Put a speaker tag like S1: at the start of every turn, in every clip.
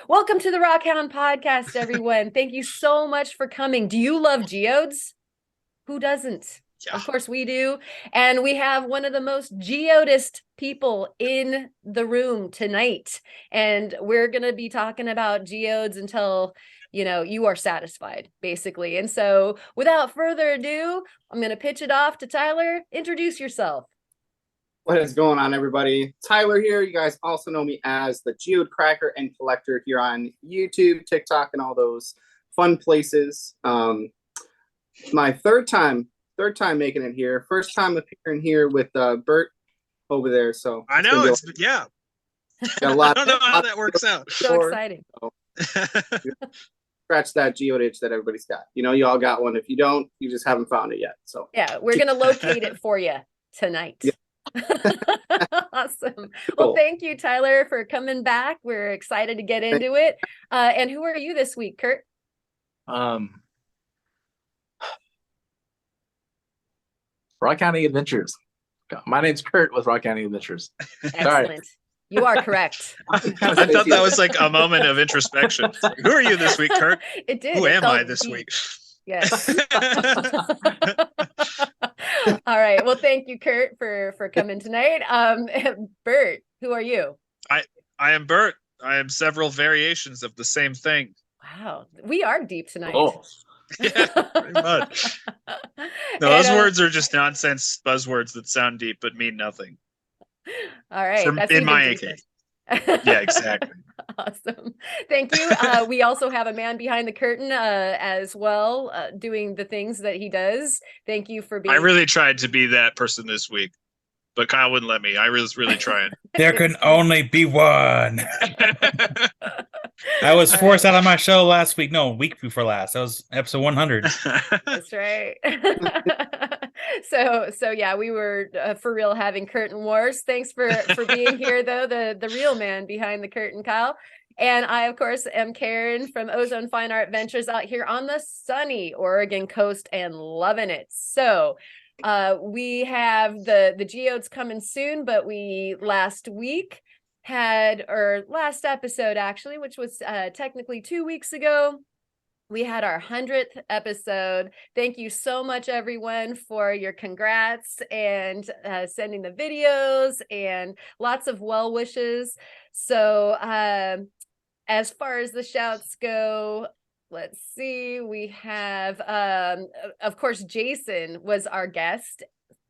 S1: Welcome to the Rockhound Podcast, everyone. Thank you so much for coming. Do you love geodes? Who doesn't?
S2: Yeah.
S1: Of course we do. And we have one of the most geodist people in the room tonight. And we're going to be talking about geodes until, you are satisfied, basically. And so without further ado, I'm going to pitch it off to Tyler. Introduce yourself.
S3: What is going on, everybody? Tyler here. You guys also know me as the Geode Cracker and Collector here on YouTube, TikTok, and all those fun places. My third time making it here. First time appearing here with Bert over there. So
S2: I know it's yeah.
S3: Got a lot.
S2: I don't know how that works out.
S1: So exciting.
S3: So, scratch that geode itch that everybody's got. You all got one. If you don't, you just haven't found it yet. So
S1: yeah, we're gonna locate it for you tonight.
S3: Yeah.
S1: Awesome.
S3: Cool.
S1: Well, thank you, Tyler, for coming back. We're excited to get into it. And who are you this week, Kurt?
S4: Rock.Hounding.Adventures. My name's Kurt with Rock.Hounding.Adventures.
S1: Excellent. Right. You are correct.
S2: I thought that was like a moment of introspection. Who are you this week, Kurt?
S1: It did.
S2: Who am I this week?
S1: Yes. All right. Well, thank you, Kurt, for coming tonight. Bert, who are you?
S2: I am Bert. I am several variations of the same thing.
S1: Wow. We are deep tonight.
S4: Oh.
S2: Yeah, pretty much. No, those words are just nonsense buzzwords that sound deep but mean nothing.
S1: All right.
S2: In my case. Yeah, exactly.
S1: Awesome. Thank you. We also have a man behind the curtain as well, doing the things that he does. Thank you for being.
S2: I really tried to be that person this week, but Kyle wouldn't let me. I was really trying.
S5: There can only be one. I was forced out of my show last week. No, week before last. That was episode 100.
S1: That's right. So yeah, we were for real having curtain wars. Thanks for being here, though, the real man behind the curtain, Kyle. And I, of course, am Karen from Ozone Fine Art Ventures out here on the sunny Oregon coast and loving it. So we have the geodes coming soon, but we last episode actually, which was technically 2 weeks ago, we had our 100th episode. Thank you so much, everyone, for your congrats and sending the videos and lots of well wishes. So as far as the shouts go, let's see, we have, of course, Jason was our guest.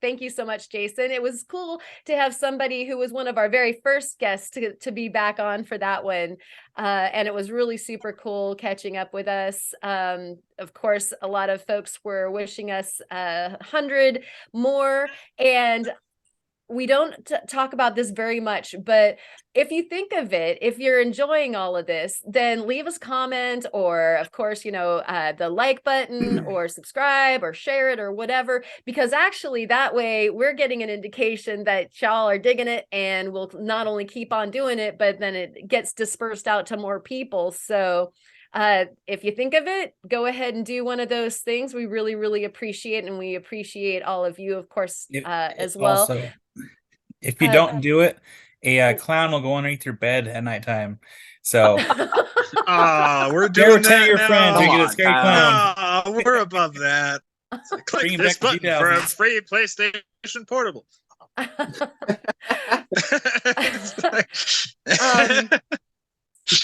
S1: Thank you so much, Jason. It was cool to have somebody who was one of our very first guests to be back on for that one. And it was really super cool catching up with us. Of course, a lot of folks were wishing us 100 more. And we don't talk about this very much, but if you think of it, if you're enjoying all of this, then leave us a comment or, of course, the like button or subscribe or share it or whatever, because actually that way we're getting an indication that y'all are digging it and we'll not only keep on doing it, but then it gets dispersed out to more people. So if you think of it, go ahead and do one of those things. We really, really appreciate it, and we appreciate all of you, of course, as well.
S5: Also, if you don't do it, a clown will go underneath your bed at nighttime. So,
S2: we're doing that
S5: your
S2: now.
S5: friends you get a scary clown.
S2: We're above that. Click this button for a free PlayStation Portable.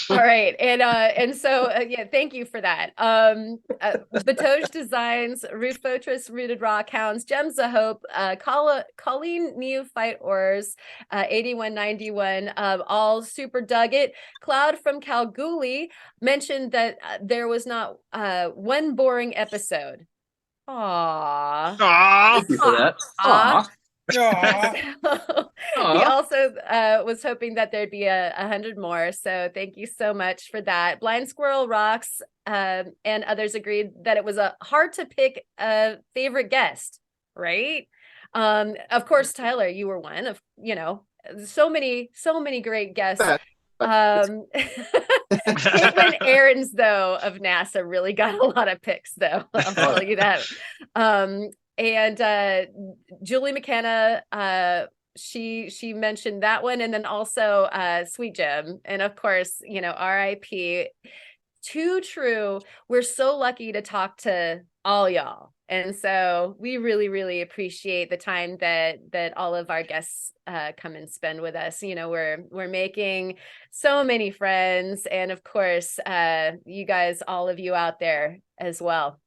S1: All right, and so yeah, thank you for that. Batoge Designs, Roof Fortress, Rooted Rock Hounds, Gems of Hope, Colleen Neophyte Ors, 8191, all super dug it. Cloud from Kalgoorlie mentioned that there was not one boring episode. Aww.
S4: Thank you for that. Aww.
S1: He also was hoping that there'd be 100 more. So thank you so much for that. Blind Squirrel Rocks and others agreed that it was hard to pick a favorite guest, right? Of course, Tyler, you were one of, so many great guests. Caitlin Ahrens, though, of NASA really got a lot of picks, though. I'll tell you that. And Julie McKenna she mentioned that one, and then also Sweet Jim, and of course, RIP. Too true. We're so lucky to talk to all y'all, and so we really, really appreciate the time that all of our guests come and spend with us. We're making so many friends, and of course, you guys, all of you out there as well.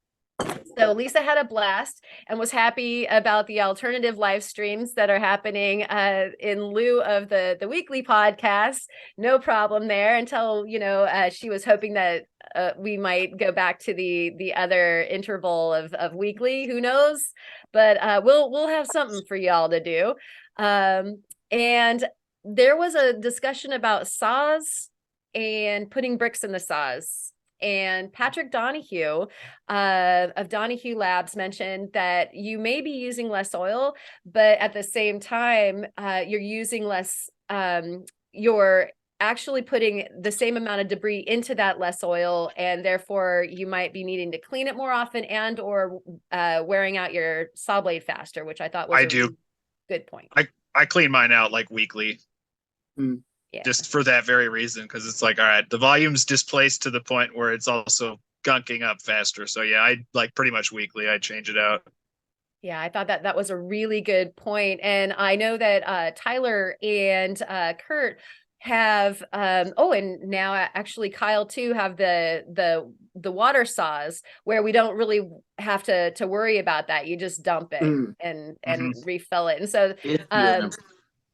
S1: So Lisa had a blast and was happy about the alternative live streams that are happening in lieu of the weekly podcast. No problem there, until she was hoping that we might go back to the other interval of weekly. Who knows? But we'll have something for y'all to do. And there was a discussion about saws and putting bricks in the saws. And Patrick Donahue of Donahue Labs mentioned that you may be using less oil, but at the same time, you're using less, you're actually putting the same amount of debris into that less oil, and therefore you might be needing to clean it more often and or wearing out your saw blade faster, which I thought was a really good point.
S2: I clean mine out like weekly.
S1: Yeah.
S2: Just for that very reason, because it's like, all right, the volume's displaced to the point where it's also gunking up faster. So yeah, I like pretty much weekly, I change it out.
S1: Yeah, I thought that was a really good point. And I know that Tyler and Kurt have and now actually Kyle too have the water saws, where we don't really have to worry about that. You just dump it and refill it. And so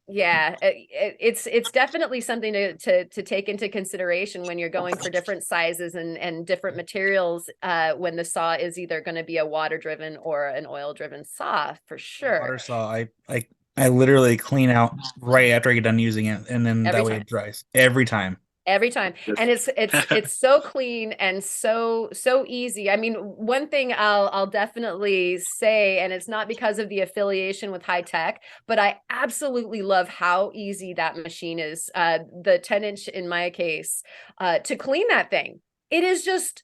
S1: yeah, it's definitely something to take into consideration when you're going for different sizes and different materials when the saw is either going to be a water driven or an oil driven saw, for sure.
S5: Water saw, I literally clean out right after I get done using it, and then that way it dries every time.
S1: Every time. And it's so clean and so easy. I mean, one thing I'll definitely say, and it's not because of the affiliation with high tech, but I absolutely love how easy that machine is. The 10-inch in my case, to clean that thing. It is just,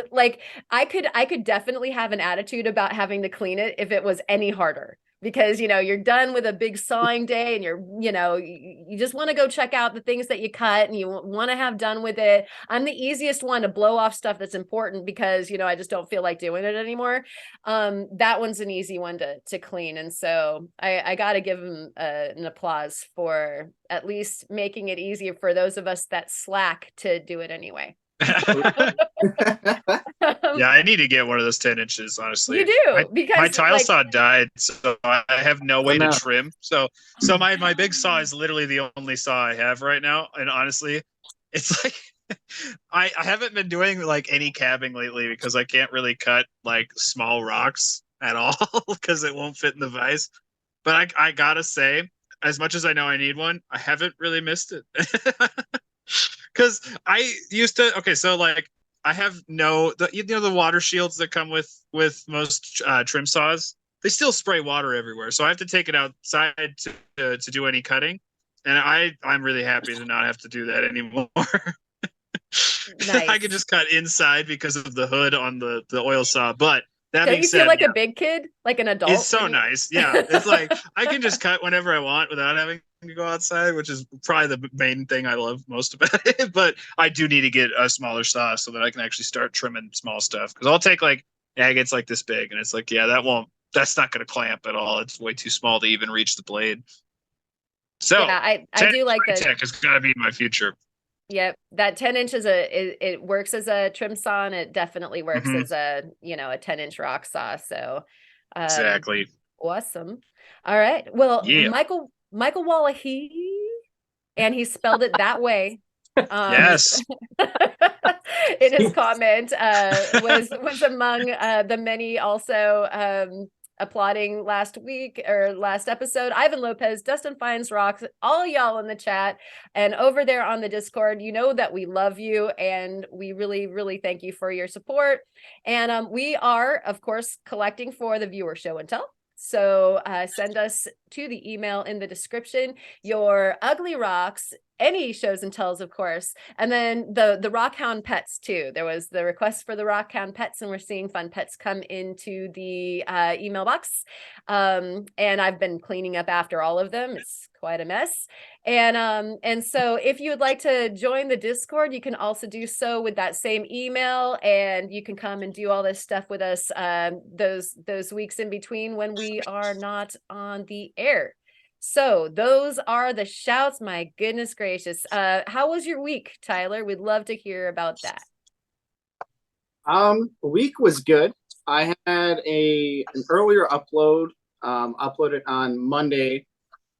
S1: like I could definitely have an attitude about having to clean it if it was any harder. Because, you're done with a big sawing day and you just want to go check out the things that you cut and you want to have done with it. I'm the easiest one to blow off stuff that's important because, I just don't feel like doing it anymore. That one's an easy one to clean. And so I got to give him an applause for at least making it easier for those of us that slack to do it anyway.
S2: Yeah, I need to get one of those 10 inches, honestly.
S1: You do, because
S2: my tile saw died, so I have no way to trim. So my big saw is literally the only saw I have right now. And honestly, it's like I haven't been doing like any cabbing lately because I can't really cut like small rocks at all because it won't fit in the vise. But I gotta say, as much as I know I need one, I haven't really missed it. Because I used to, so like I have the water shields that come with most trim saws, they still spray water everywhere. So I have to take it outside to do any cutting. And I'm really happy to not have to do that anymore. Nice. I can just cut inside because of the hood on the oil saw. But that being said,
S1: you feel like a big kid, like an adult?
S2: It's so nice. Yeah. It's like I can just cut whenever I want without having to go outside, which is probably the main thing I love most about it. But I do need to get a smaller saw so that I can actually start trimming small stuff. Because I'll take like agates like this big, and it's like, yeah, that's not going to clamp at all. It's way too small to even reach the blade. So
S1: yeah, I do like that.
S2: Tech has got to be in my future.
S1: Yep, that 10 inch it works as a trim saw, and it definitely works as a 10-inch rock saw. So
S2: exactly,
S1: awesome. All right, well, yeah. Michael Wallahy, and he spelled it that way.
S2: Yes.
S1: In his comment, was among the many also applauding last week or last episode. Ivan Lopez, Dustin Finds Rocks, all y'all in the chat and over there on the Discord. You know that we love you and we really, really thank you for your support. And we are, of course, collecting for the viewer show and tell. So send us to the email in the description your ugly rocks any shows and tells, of course. And then the Rockhound pets too. There was the request for the Rockhound pets, and we're seeing fun pets come into the email box. And I've been cleaning up after all of them. It's quite a mess. And so if you would like to join the Discord, you can also do so with that same email, and you can come and do all this stuff with us those weeks in between when we are not on the air. So those are the shouts. My goodness gracious. How was your week, Tyler? We'd love to hear about that.
S3: Week was good. I had an earlier upload, uploaded on Monday,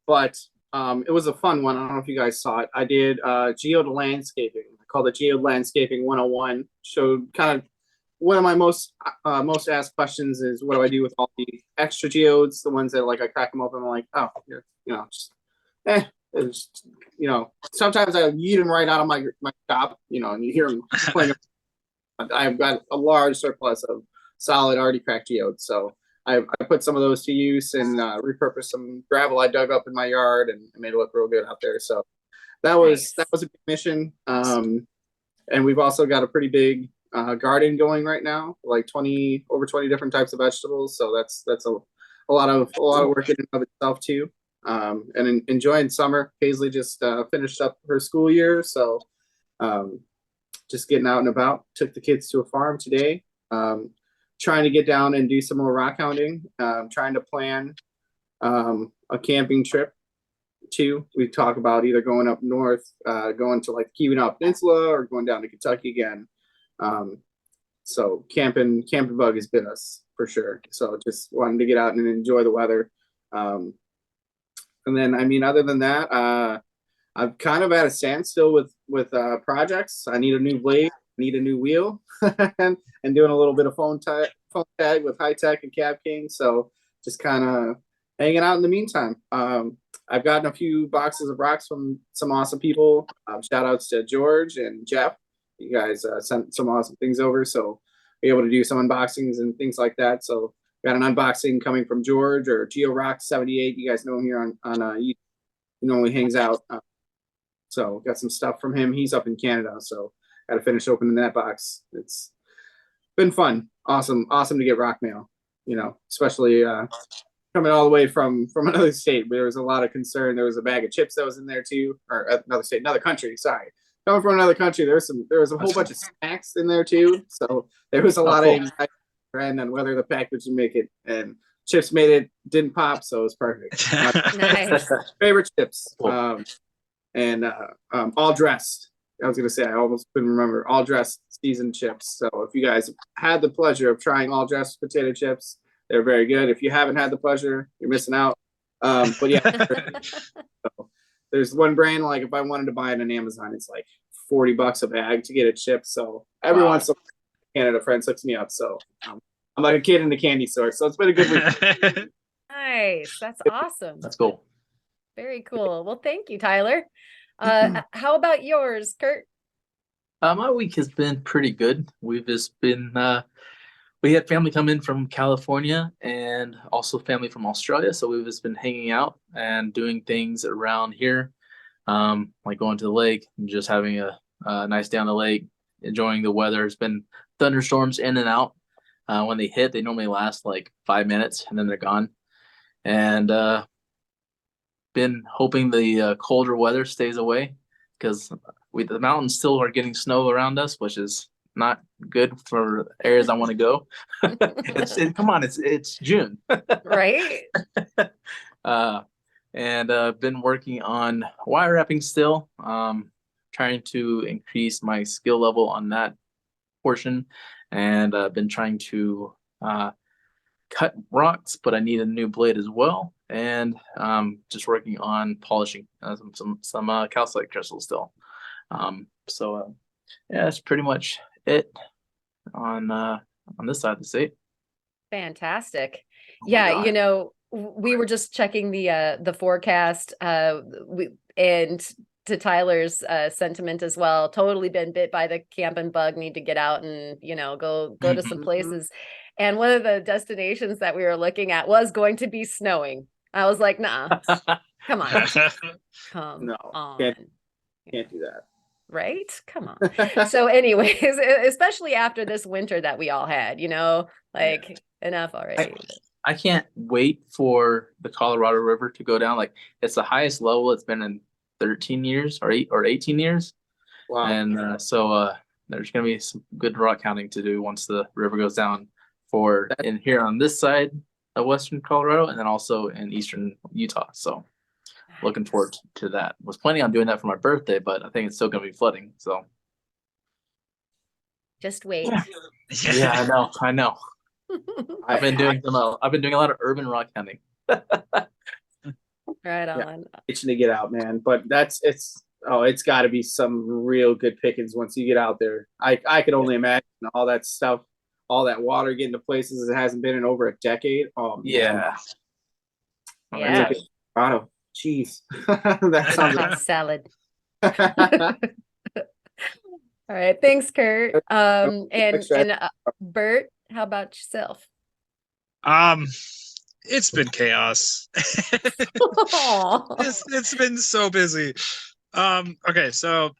S3: but it was a fun one. I don't know if you guys saw it. I did Geode Landscaping. I called it Geode Landscaping 101. Showed kind of one of my most asked questions is, what do I do with all the extra geodes, the ones that like I crack them open, I'm like, oh, just sometimes I yeet them right out of my shop, and you hear them playing. I've got a large surplus of solid already cracked geodes, so I put some of those to use and repurposed some gravel I dug up in my yard and made it look real good out there. So that was a big mission. And we've also got a pretty big garden going right now, like over 20 different types of vegetables. So that's a lot of work in and of itself too. And enjoying summer. Paisley just finished up her school year, so just getting out and about. Took the kids to a farm today. Trying to get down and do some more rock hounding. Trying to plan a camping trip too. We talk about either going up north, going to like Keweenaw Peninsula, or going down to Kentucky again. So camping bug has been us for sure. So just wanting to get out and enjoy the weather. And then, other than that, I'm kind of at a standstill with projects. I need a new blade, need a new wheel, and doing a little bit of phone tag with High Tech and Cab King. So just kind of hanging out in the meantime. I've gotten a few boxes of rocks from some awesome people. Shout outs to George and Jeff. You guys sent some awesome things over, so be able to do some unboxings and things like that. So got an unboxing coming from George, or Geo Rock 78. You guys know him here on YouTube. He normally hangs out. So got some stuff from him. He's up in Canada, so got to finish opening that box. It's been fun. Awesome to get rock mail, especially coming all the way from another state. There was a lot of concern. There was a bag of chips that was in there too, or another country. Sorry, coming from another country. There was a whole bunch of snacks in there too. So there was a lot of anxiety on whether the package would make it. And chips made it, didn't pop, so it was perfect.
S1: Nice.
S3: Favorite chips. And all dressed. I was gonna say, I almost couldn't remember. All dressed seasoned chips. So if you guys had the pleasure of trying all dressed potato chips, they're very good. If you haven't had the pleasure, you're missing out. But yeah, so there's one brand, like if I wanted to buy it on Amazon, it's like $40 a bag to get a chip. So every once in a while, Canada friends hooks me up. So I'm like a kid in the candy store. So it's been a good week.
S1: Nice. That's awesome.
S4: That's cool.
S1: Very cool. Well, thank you, Tyler. How about yours, Kurt?
S4: My week has been pretty good. We've just been we had family come in from California and also family from Australia, so we've just been hanging out and doing things around here, like going to the lake and just having a nice day on the lake, enjoying the weather. It's been thunderstorms in and out. When they hit, they normally last like 5 minutes and then they're gone. And been hoping the colder weather stays away, because the mountains still are getting snow around us, which is not good for areas I want to go. Come on, it's June,
S1: right?
S4: And been working on wire wrapping still, trying to increase my skill level on that portion, and been trying to cut rocks, but I need a new blade as well, and just working on polishing some calcite crystals still. Yeah, that's pretty much it on this side of the state.
S1: Fantastic. Yeah, we were just checking the forecast, and to Tyler's sentiment as well, totally been bit by the camping bug, need to get out and go to some places. And one of the destinations that we were looking at was going to be snowing. I was like, nah, come on. Come on.
S3: Can't do that.
S1: Right? Come on. So anyways, especially after this winter that we all had, like enough already.
S4: I can't wait for the Colorado River to go down. Like, it's the highest level it's been in 13 years or 18 years.
S3: Wow.
S4: And so there's going to be some good rock hounding to do once the river goes down in here on this side of Western Colorado, and then also in Eastern Utah. So looking forward to that. Was planning on doing that for my birthday, but I think it's still going to be flooding. So
S1: just wait.
S4: Yeah, I know. I've been doing a lot of urban rock hounding.
S1: Right on.
S3: Itching to get out, man. But it's got to be some real good pickings once you get out there. I could only imagine all that stuff, all that water getting to places it hasn't been in over a decade. Oh,
S4: yeah.
S1: Yeah.
S3: Colorado. Jeez. That sounds like
S1: salad. All right. Thanks, Kurt. And Bert, how about yourself?
S2: It's been chaos. It's been so busy. Okay, so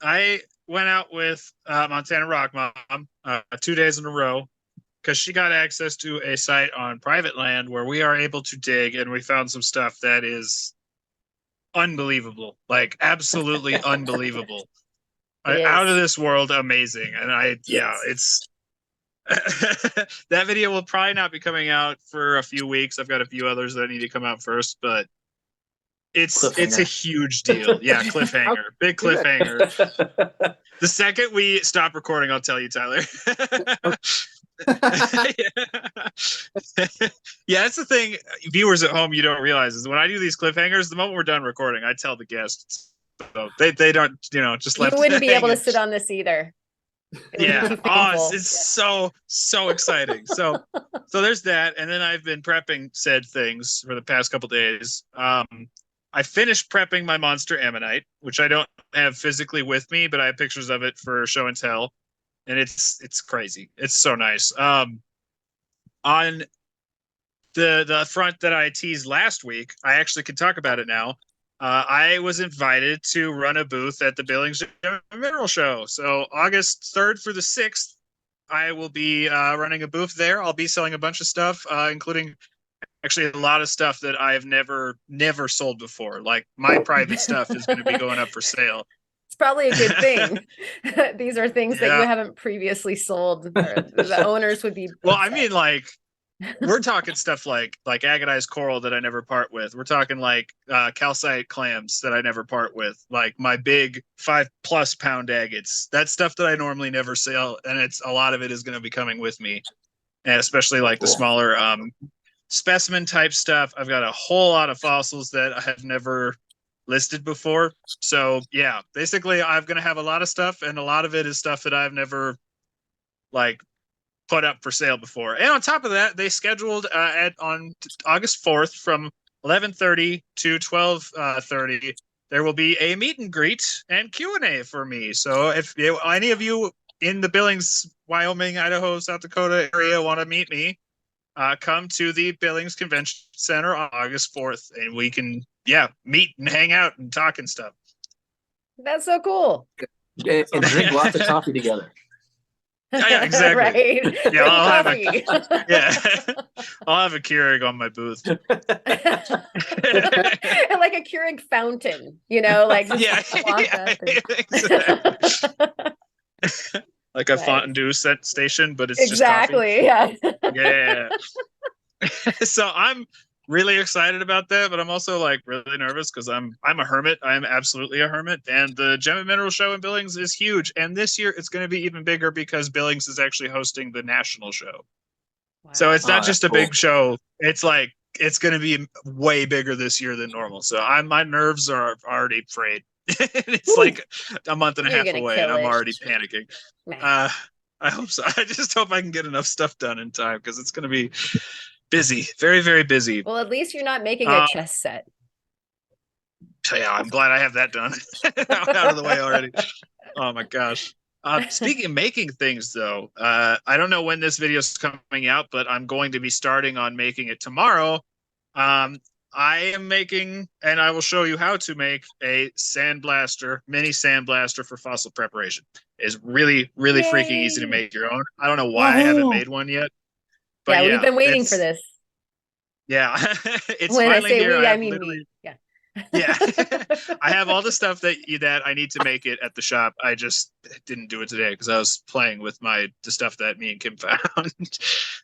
S2: I went out with Montana Rock Mom 2 days in a row because she got access to a site on private land where we are able to dig, and we found some stuff that is unbelievable, like absolutely unbelievable. Out of this world amazing. And it's that video will probably not be coming out for a few weeks. I've got a few others that need to come out first, but it's a huge deal. Yeah, cliffhanger. Big cliffhanger. The second we stop recording, I'll tell you, Tyler. Yeah, that's the thing viewers at home you don't realize is when I do these cliffhangers, the moment we're done recording, I tell the guests. So they don't, just let.
S1: You wouldn't be able to sit on this either.
S2: It's so exciting. So there's that, and then I've been prepping said things for the past couple days. I finished prepping my monster ammonite, which I don't have physically with me, but I have pictures of it for show and tell, and it's crazy. It's so nice. On the front that I teased last week, I actually can talk about it now. I was invited to run a booth at the Billings Mineral Show. So August 3rd through the 6th, I will be running a booth there. I'll be selling a bunch of stuff, including actually a lot of stuff that I've never sold before. Like my private stuff is going to be going up for sale.
S1: It's probably a good thing. These are things that you haven't previously sold. Or the owners would be.
S2: Well, I mean, like, we're talking stuff like agonized coral that I never part with. We're talking like calcite clams that I never part with. Like my big 5+ pound agates. That's stuff that I normally never sell, and a lot of it is going to be coming with me, and especially like the smaller specimen type stuff. I've got a whole lot of fossils that I have never listed before. So yeah, basically I'm going to have a lot of stuff, and a lot of it is stuff that I've never put up for sale before. And on top of that, they scheduled on August 4th from 11:30 to 12:30. There will be a meet and greet and Q&A for me. So if any of you in the Billings, Wyoming, Idaho, South Dakota area want to meet me, come to the Billings Convention Center on August 4th, and we can meet and hang out and talk and stuff.
S1: That's so cool.
S4: And drink lots of coffee together.
S2: Yeah, exactly.
S1: Right.
S2: Yeah, I'll have a Keurig on my booth.
S1: Like a Keurig fountain, like
S2: like a Fontainebleau station, but it's
S1: exactly
S2: just coffee. Yeah. So I'm really excited about that, but I'm also really nervous because I'm a hermit. I'm absolutely a hermit, and the Gem and Mineral Show in Billings is huge. And this year it's going to be even bigger because Billings is actually hosting the national show. Wow. So it's not just a big show. It's it's going to be way bigger this year than normal. So my nerves are already frayed. It's like a month and a half away, and I'm already panicking. I hope so. I just hope I can get enough stuff done in time because it's going to be busy, very, very busy.
S1: Well, at least you're not making a chess set.
S2: Yeah, I'm glad I have that done. Out of the way already. Oh my gosh. Speaking of making things, though, I don't know when this video is coming out, but I'm going to be starting on making it tomorrow. I am making, and I will show you how to make a sandblaster, mini sandblaster for fossil preparation. It's really, really freaking easy to make your own. I don't know why I haven't made one yet. But
S1: yeah, we've been waiting for this.
S2: Yeah, it's
S1: when
S2: finally
S1: I say
S2: here.
S1: We, I mean me. Yeah.
S2: Yeah, I have all the stuff that I need to make it at the shop. I just didn't do it today because I was playing with the stuff that me and Kim found.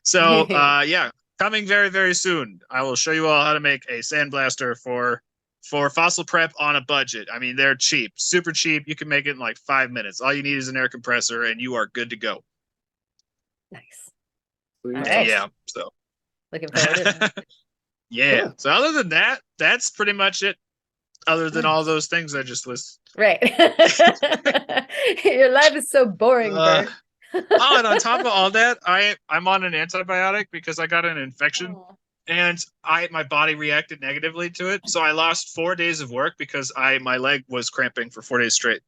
S2: So yeah, coming very, very soon. I will show you all how to make a sandblaster for fossil prep on a budget. I mean, they're cheap, super cheap. You can make it in like 5 minutes. All you need is an air compressor, and you are good to go.
S1: Nice.
S3: All
S1: right.
S2: Yeah. So
S1: looking forward to that.
S2: Yeah.
S3: Cool.
S2: So other than that, that's pretty much it. Other than all those things I just listed.
S1: Right. Your life is so boring, Bert.
S2: Oh, and on top of all that, I'm on an antibiotic because I got an infection.
S1: Oh.
S2: And my body reacted negatively to it. So I lost 4 days of work because my leg was cramping for 4 days straight.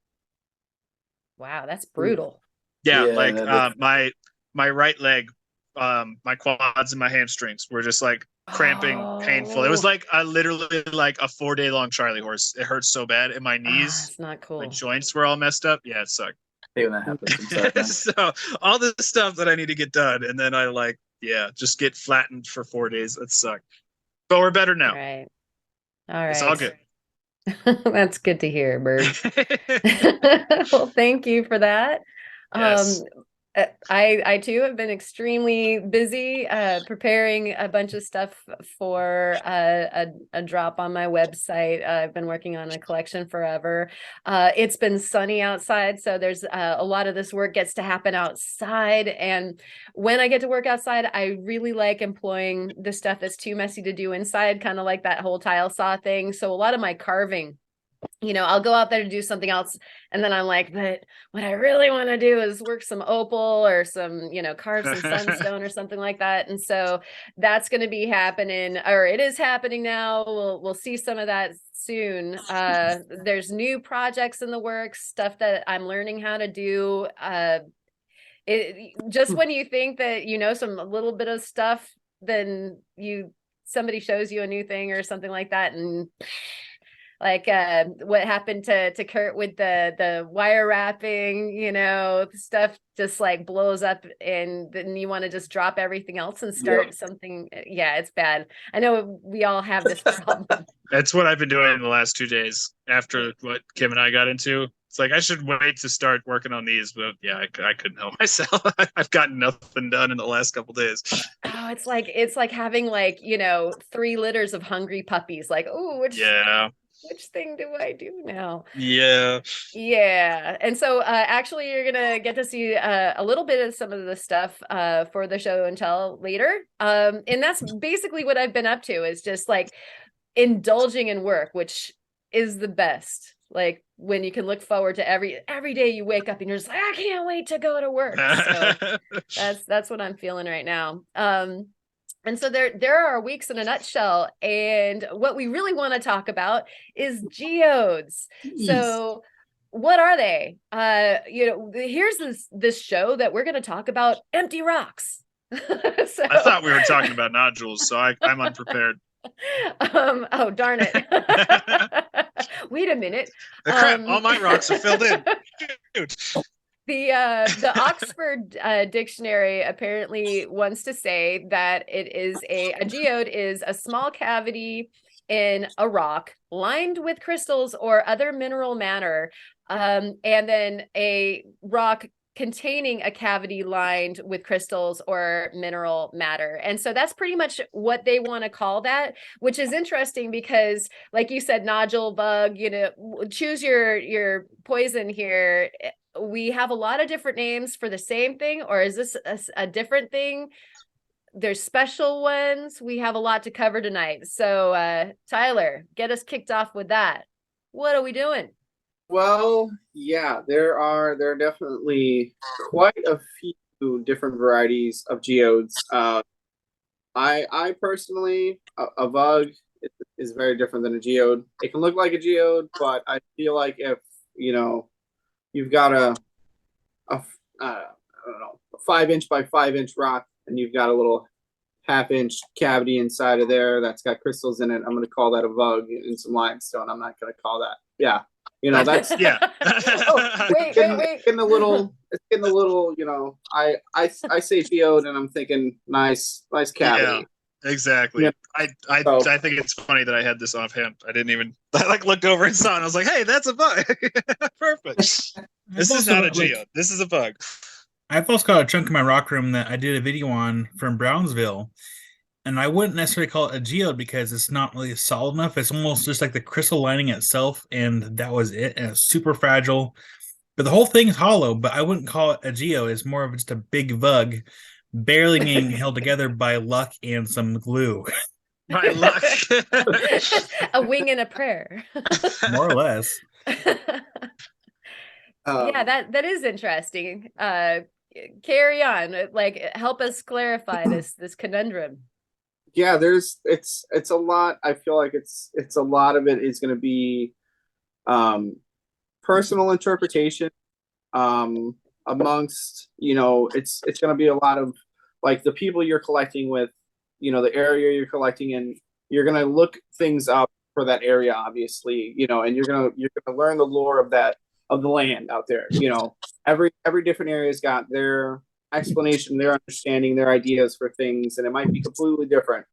S1: Wow, that's brutal.
S2: Yeah,
S3: Yeah,
S2: like my right leg, my quads and my hamstrings were just like cramping, painful. It was like literally like a 4-day long Charlie horse. It hurt so bad, and my knees,
S1: it's not cool.
S2: my joints were all messed up. Yeah, it sucked.
S4: I hate when that happens. I'm sorry, man.
S2: So all this stuff that I need to get done, and then I just get flattened for 4 days. That sucked. But we're better now.
S1: All right.
S2: It's all good.
S1: That's good to hear, Bird. Well, thank you for that.
S2: Yes.
S1: I too have been extremely busy preparing a bunch of stuff for a drop on my website. I've been working on a collection forever. It's been sunny outside, so there's a lot of this work gets to happen outside. And when I get to work outside, I really like employing the stuff that's too messy to do inside, kind of like that whole tile saw thing. So a lot of my carving, I'll go out there to do something else. And then I'm like, but what I really want to do is work some opal or some, carve some sunstone or something like that. And so that's going to be happening, or it is happening now. We'll see some of that soon. There's new projects in the works, stuff that I'm learning how to do. Just when you think that some little bit of stuff, then somebody shows you a new thing or something like that, and like what happened to Kurt with the wire wrapping, stuff just like blows up, and then you want to just drop everything else and start something. Yeah, it's bad. I know we all have this problem.
S2: That's what I've been doing in the last 2 days after what Kim and I got into. It's like I should wait to start working on these, but yeah, I couldn't help myself. I've gotten nothing done in the last couple days.
S1: Oh, it's like having 3 litters of hungry puppies. Like, oh, which thing do I do now?
S2: Yeah.
S1: And so actually you're gonna get to see a little bit of some of the stuff for the show and tell later, and that's basically what I've been up to, is just like indulging in work, which is the best. Like when you can look forward to every day you wake up and you're just like, I can't wait to go to work. So that's what I'm feeling right now. And so there are our weeks in a nutshell. And what we really want to talk about is geodes. Jeez. So what are they? Here's this show that we're going to talk about empty rocks.
S2: So, I thought we were talking about nodules, so I'm unprepared.
S1: Oh, darn it. Wait a minute.
S2: Crap, all my rocks are filled in. Dude.
S1: The Oxford Dictionary apparently wants to say that it is a geode is a small cavity in a rock lined with crystals or other mineral matter, and then a rock containing a cavity lined with crystals or mineral matter. And so that's pretty much what they want to call that, which is interesting because, like you said, nodule, bug, choose your poison here. We have a lot of different names for the same thing, or is this a different thing? There's special ones. We have a lot to cover tonight. So Tyler, get us kicked off with that. What are we doing?
S3: Well, yeah, there are definitely quite a few different varieties of geodes. I personally, a bug is very different than a geode. It can look like a geode, but I feel like if you've got a I don't know, a 5-inch by 5-inch rock, and you've got a little half-inch cavity inside of there that's got crystals in it. I'm going to call that a vug and some limestone. I'm not going to call that. Yeah. That's
S2: yeah.
S1: Oh, wait.
S3: it's getting a little, I say geode and I'm thinking nice cavity.
S2: Yeah, exactly.
S3: Yeah.
S2: I think it's funny that I had this offhand. I didn't even looked over and saw it and I was like, hey, that's a bug. Perfect. This is not a geode. This is a bug.
S5: I've also got a chunk in my rock room that I did a video on from Brownsville, and I wouldn't necessarily call it a geode because it's not really solid enough. It's almost just like the crystal lining itself, and that was it. And it's super fragile, but the whole thing is hollow. But I wouldn't call it a geode. It's more of just a big vug, barely being held together by luck and some glue.
S2: By luck.
S1: A wing and a prayer.
S5: More or less.
S1: Yeah, that is interesting. Carry on, help us clarify this conundrum.
S3: Yeah, it's a lot. I feel like it's a lot of it is going to be personal interpretation amongst, it's going to be a lot of like the people you're collecting with, the area you're collecting in. You're going to look things up for that area, obviously, and you're going to learn the lore of the land out there. Every different area's got their explanation, their understanding, their ideas for things, and it might be completely different,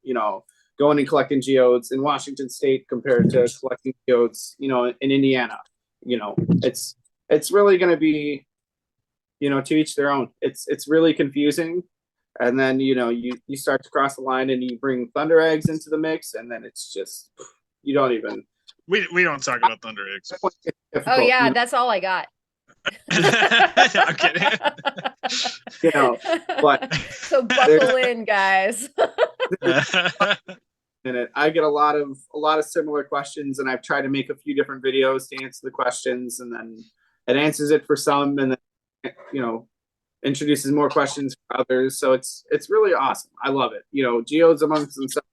S3: going and collecting geodes in Washington State compared to collecting geodes, in Indiana. It's really going to be, to each their own. It's really confusing. And then, you start to cross the line and you bring thunder eggs into the mix, and then it's just, you don't even.
S2: We don't talk about thunder eggs.
S1: Oh yeah, that's all I got.
S2: I'm kidding.
S3: But
S1: so buckle in, guys.
S3: And I get a lot of similar questions, and I've tried to make a few different videos to answer the questions, and then it answers it for some, and then introduces more questions for others. So it's really awesome. I love it. Geodes amongst themselves.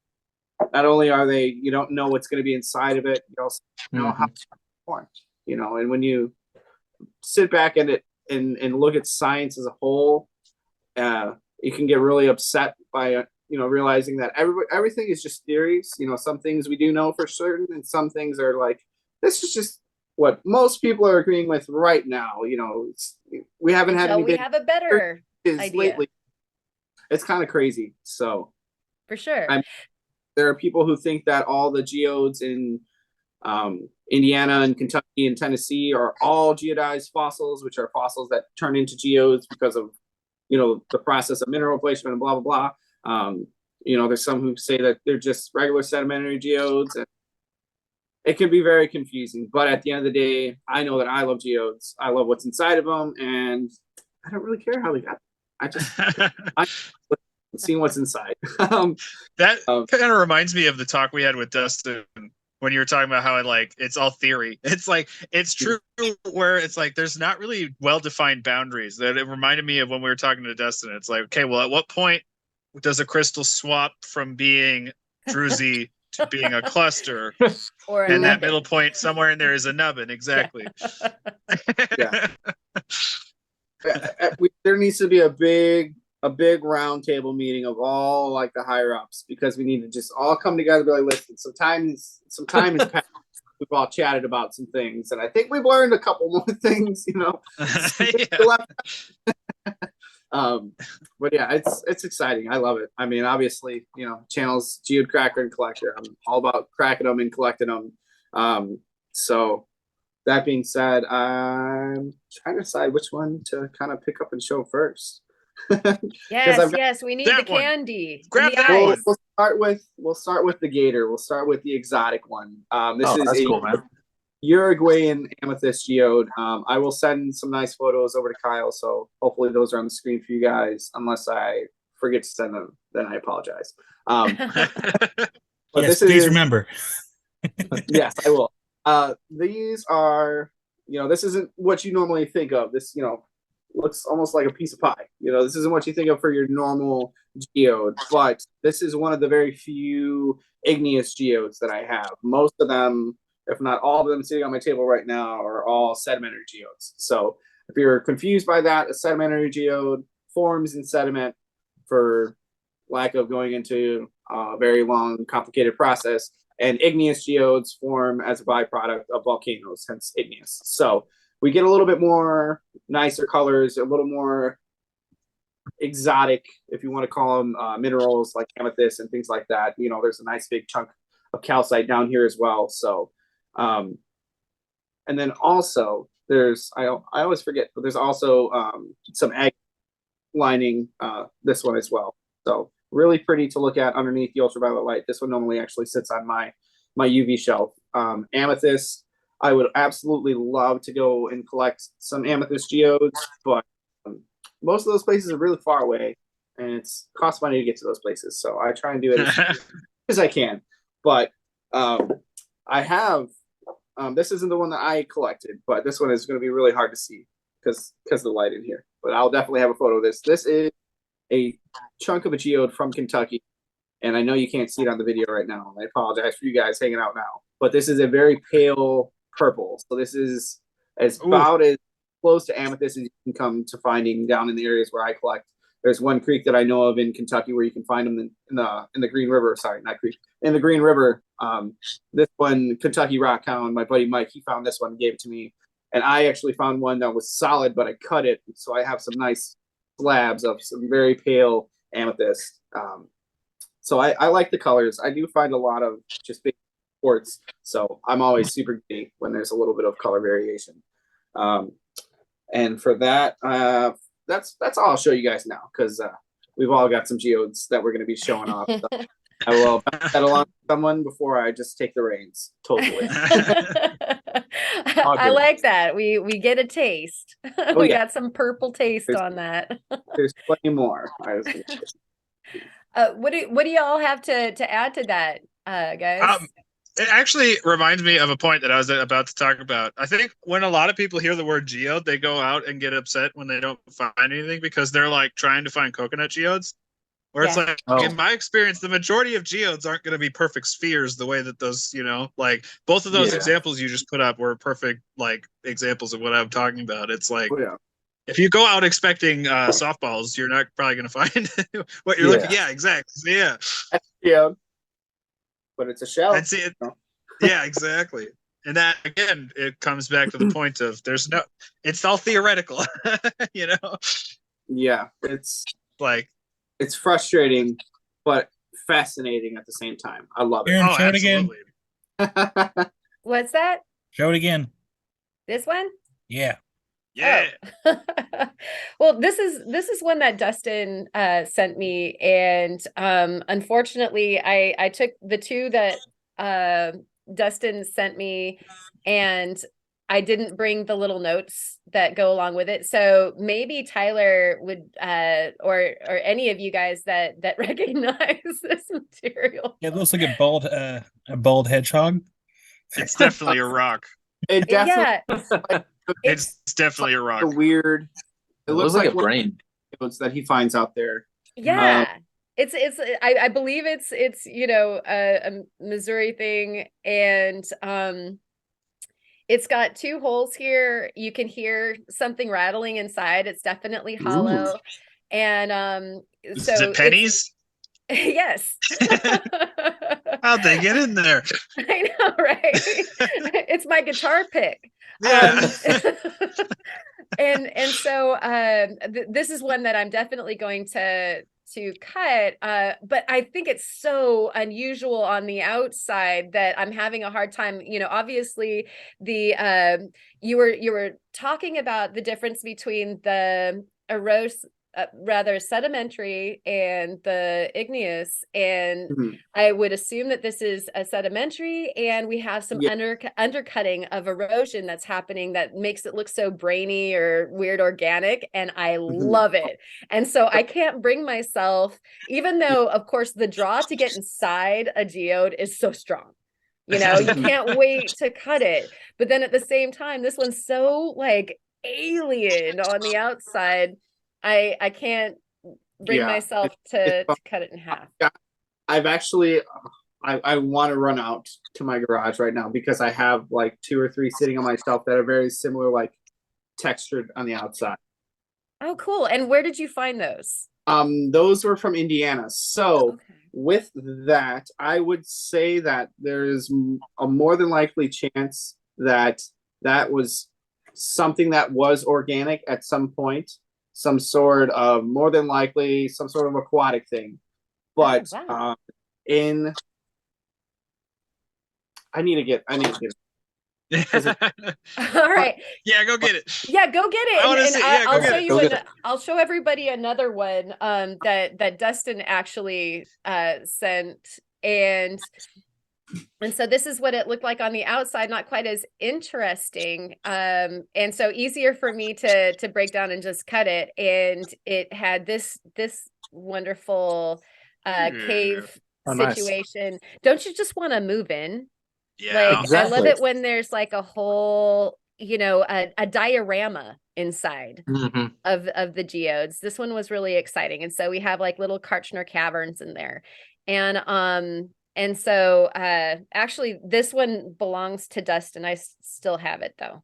S3: Not only are they, you don't know what's going to be inside of it, you also know how it's formed. And when you sit back and look at science as a whole, you can get really upset by realizing that everything is just theories. Some things we do know for certain, and some things are like, this is just what most people are agreeing with right now. We haven't had any.
S1: We have a better idea.
S3: Lately. It's kind of crazy. So
S1: for sure.
S3: There are people who think that all the geodes in Indiana and Kentucky and Tennessee are all geodized fossils, which are fossils that turn into geodes because of, the process of mineral placement and blah, blah, blah. There's some who say that they're just regular sedimentary geodes, and it can be very confusing. But at the end of the day, I know that I love geodes. I love what's inside of them, and I don't really care how they got them. I just seeing what's inside.
S2: That kind of reminds me of the talk we had with Dustin when you were talking about how it's all theory. It's like, it's true where it's like there's not really well-defined boundaries. That it reminded me of when we were talking to Dustin. It's like, okay, well, at what point does a crystal swap from being druzy to being a cluster? And that middle point somewhere in there is a nubbin. Exactly.
S3: Yeah. There needs to be a big round table meeting of all the higher ups, because we need to just all come together and be like, listen, some time has passed. We've all chatted about some things, and I think we've learned a couple more things, But yeah, it's exciting. I love it. I mean, obviously, channel's Geode Cracker and Collector. I'm all about cracking them and collecting them. So that being said, I'm trying to decide which one to kind of pick up and show first.
S1: Yes, we need the candy.
S2: Grab that one.
S3: We'll start with the gator. We'll start with the exotic one. This is
S4: that's
S3: a
S4: cool, man.
S3: Uruguayan amethyst geode. I will send some nice photos over to Kyle, so hopefully those are on the screen for you guys. Unless I forget to send them, then I apologize. But
S5: yes, please remember.
S3: Yes, I will. These are, this isn't what you normally think of. This, looks almost like a piece of pie. This isn't what you think of for your normal geode, but this is one of the very few igneous geodes that I have. Most of them, if not all of them sitting on my table right now, are all sedimentary geodes. So if you're confused by that, a sedimentary geode forms in sediment for lack of going into a very long, complicated process. And igneous geodes form as a byproduct of volcanoes, hence igneous. So we get a little bit more nicer colors, a little more exotic, if you want to call them, minerals like amethyst and things like that. You know, there's a nice big chunk of calcite down here as well. So, and then also there's, I always forget, but there's also some egg lining this one as well. So really pretty to look at underneath the ultraviolet light. This one normally actually sits on my UV shelf. Amethyst, I would absolutely love to go and collect some amethyst geodes, but most of those places are really far away, and it's costs money to get to those places. So I try and do it as I can. But I have this isn't the one that I collected, but this one is going to be really hard to see because of the light in here. But I'll definitely have a photo of this. This is a chunk of a geode from Kentucky, and I know you can't see it on the video right now. I apologize for you guys hanging out now, but this is a very pale purple. So this is about as close to amethyst as you can come to finding down in the areas where I collect. There's one creek that I know of in Kentucky where you can find them in the Green River. Sorry, not creek. In the Green River. This one, Kentucky Rockhound, my buddy Mike, he found this one and gave it to me. And I actually found one that was solid, but I cut it. So I have some nice slabs of some very pale amethyst. So I like the colors. I do find a lot of just big quartz. So I'm always super giddy when there's a little bit of color variation. And for that, that's all I'll show you guys now, because we've all got some geodes that we're going to be showing off. So I will pass that along to someone before I just take the reins. Totally.
S1: I like that. We get a taste.
S3: Oh,
S1: We
S3: yeah.
S1: got some purple taste on that.
S3: There's plenty more.
S1: What do y'all have to add to that, guys?
S2: It actually reminds me of a point that I was about to talk about. I think when a lot of people hear the word geode, they go out and get upset when they don't find anything because they're like trying to find coconut geodes. Where it's like, in my experience, the majority of geodes aren't going to be perfect spheres the way that those, like both of those examples you just put up were perfect, like examples of what I'm talking about. It's like, if you go out expecting softballs, you're not probably going to find what you're looking. Yeah, exactly.
S3: Yeah. But it's a shell.
S2: That's it. Yeah, exactly. And that, again, it comes back to the point of it's all theoretical,
S3: Yeah, it's
S2: like,
S3: it's frustrating, but fascinating at the same time. I love it.
S5: Aaron, show it again.
S1: What's that?
S5: Show it again.
S1: This one?
S5: Yeah.
S2: Yeah.
S1: Oh. Well, this is one that Dustin sent me, and unfortunately, I took the two that Dustin sent me, and I didn't bring the little notes that go along with it. So maybe Tyler would, or any of you guys that recognize this material.
S5: Yeah, it looks like a bald hedgehog.
S2: It's definitely a rock.
S3: It definitely.
S2: It's definitely a rock.
S3: Weird.
S4: It looks like a brain.
S3: That he finds out there.
S1: Yeah. It's I believe it's a Missouri thing, and it's got two holes here. You can hear something rattling inside. It's definitely hollow. Ooh. And so
S2: is it pennies?
S1: Yes.
S2: How'd they get in there?
S1: I know, right? It's my guitar pick.
S2: Yeah.
S1: And so this is one that I'm definitely going to cut, but I think it's so unusual on the outside that I'm having a hard time. Obviously the you were talking about the difference between the rather sedimentary and the igneous, and I would assume that this is a sedimentary, and we have some undercutting of erosion that's happening that makes it look so brainy or weird organic, and I love it. And so I can't bring myself, even though of course the draw to get inside a geode is so strong, you can't wait to cut it, but then at the same time this one's so like alien on the outside. I can't bring myself to cut it in half.
S3: I've actually, I want to run out to my garage right now because I have like 2 or 3 sitting on my shelf that are very similar, like textured on the outside.
S1: Oh, cool. And where did you find those?
S3: Those were from Indiana. So
S1: Okay.
S3: with that, I would say that there is a more than likely chance that that was something that was organic at some point, some sort of more than likely some sort of aquatic thing. But
S1: Oh, wow.
S3: in I need to get
S1: All right.
S2: Yeah, go get it.
S1: Yeah, go get it.
S2: I want to
S1: And
S2: see. Yeah, go
S1: I'll
S2: get
S1: show
S2: it.
S1: you
S4: Go get it.
S1: I'll show everybody another one that Dustin actually sent. And so this is what it looked like on the outside, not quite as interesting. And so easier for me to break down and just cut it. And it had this wonderful cave
S4: Oh, nice.
S1: situation. Don't you just want to move in?
S2: Yeah.
S1: Like, I love
S4: Exactly.
S1: it when there's like a whole, a diorama inside
S4: Mhm.
S1: of the geodes. This one was really exciting. And so we have like little Karchner caverns in there. And so actually this one belongs to Dustin. I still have it though.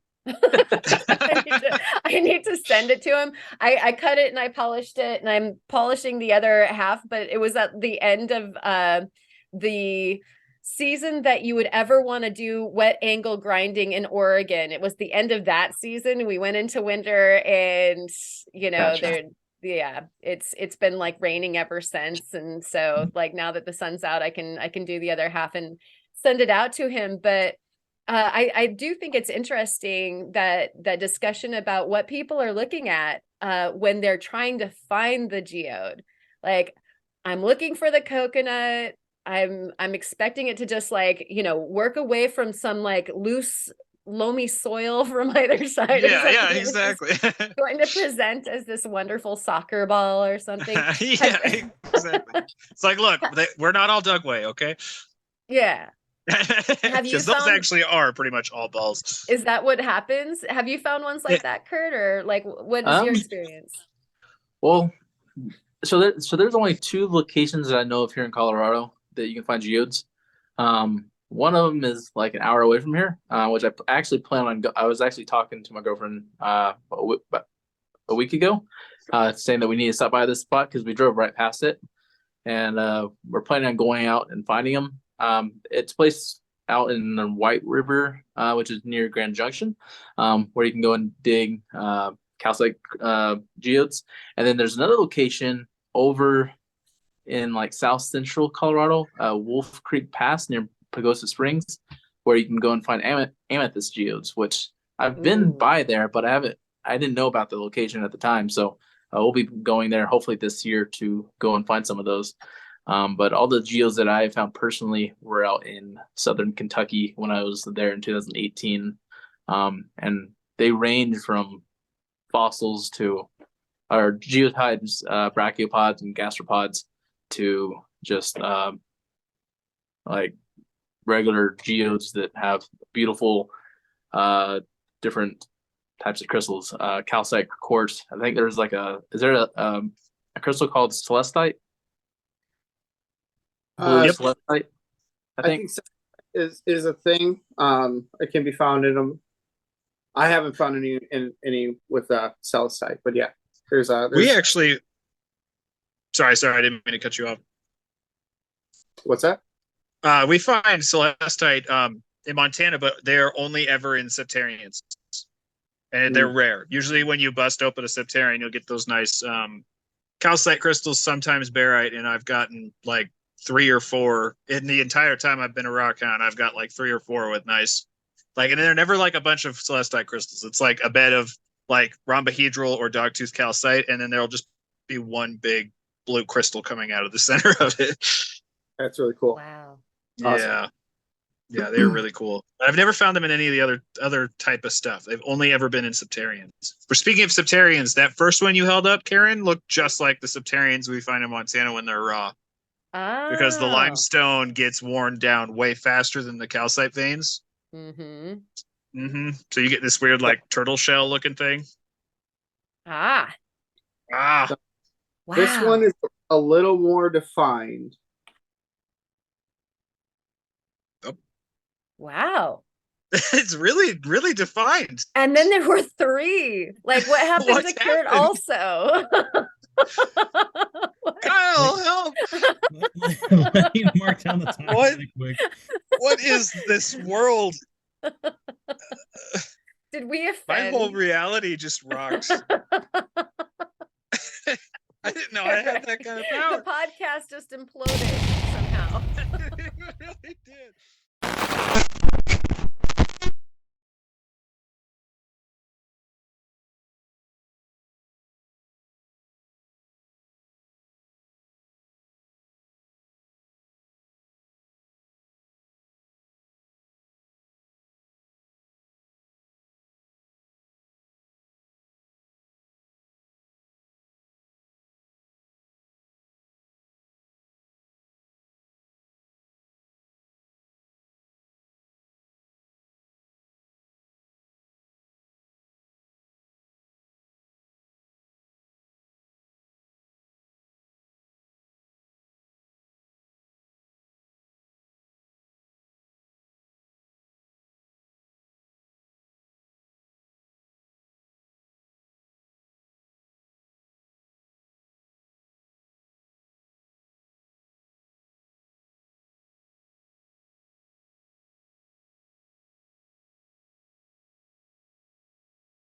S1: I need to send it to him. I cut it and I polished it, and I'm polishing the other half, but it was at the end of the season that you would ever want to do wet angle grinding in Oregon. It was the end of that season. We went into winter, and
S4: Gotcha.
S1: it's been like raining ever since. And so like now that the sun's out, I can do the other half and send it out to him. But I do think it's interesting that discussion about what people are looking at when they're trying to find the geode. Like, I'm looking for the coconut. I'm expecting it to just like, work away from some like loose, loamy soil from either side.
S2: Yeah, exactly.
S1: Going to present as this wonderful soccer ball or something.
S2: Yeah, exactly. It's like, look, we're not all Dugway, okay?
S1: Yeah. Have you
S2: Because those
S1: found,
S2: actually are pretty much all balls.
S1: is that what happens? Have you found ones like that, Kurt? Or like, what is your experience?
S4: Well, so there's only 2 locations that I know of here in Colorado that you can find geodes. One of them is like an hour away from here, which I actually plan on. I was actually talking to my girlfriend about a week ago, saying that we need to stop by this spot because we drove right past it, and we're planning on going out and finding them. It's placed out in the White River, which is near Grand Junction, where you can go and dig calcite geodes. And then there's another location over in like South Central Colorado, Wolf Creek Pass near Pagosa Springs, where you can go and find amethyst geodes, which I've been by there, but I didn't know about the location at the time. So we'll be going there hopefully this year to go and find some of those. But all the geodes that I found personally were out in southern Kentucky when I was there in 2018. And they range from fossils to our geotides, brachiopods and gastropods, to just like regular geodes that have beautiful different types of crystals. Calcite, quartz. I think there's like is there a crystal called celestite? Blue celestite. I think
S3: so. Is a thing. It can be found in them. I haven't found any with celestite, but yeah, there's
S2: we actually. Sorry, I didn't mean to cut you off.
S3: What's that?
S2: We find celestite in Montana, but they're only ever in septarians, and they're rare. Usually, when you bust open a septarian, you'll get those nice calcite crystals, sometimes barite, and I've gotten like 3 or 4 in the entire time I've been a rockhound. I've got like 3 or 4 with nice, like, and they're never like a bunch of celestite crystals. It's like a bed of like rhombohedral or dogtooth calcite, and then there'll just be one big blue crystal coming out of the center of it.
S3: That's really cool.
S1: Wow.
S2: Awesome. Yeah, they're really cool. I've never found them in any of the other type of stuff. They've only ever been in septarians. For speaking of septarians, that first one you held up, Karen, looked just like the septarians we find in Montana when they're raw. Because the limestone gets worn down way faster than the calcite veins. So you get this weird like turtle shell looking thing.
S1: Wow.
S3: This one is a little more defined.
S1: Wow.
S2: It's really, really defined.
S1: And then there were 3. Like, what happened
S2: What
S1: to Kurt
S2: happened?
S1: also?
S2: Kyle, help!
S5: Let me mark down the time
S2: What?
S5: really quick.
S2: What is this world?
S1: Did we
S2: My
S1: offend?
S2: whole reality just rocks. I didn't know I had that kind of power.
S1: The podcast just imploded somehow.
S2: It really did.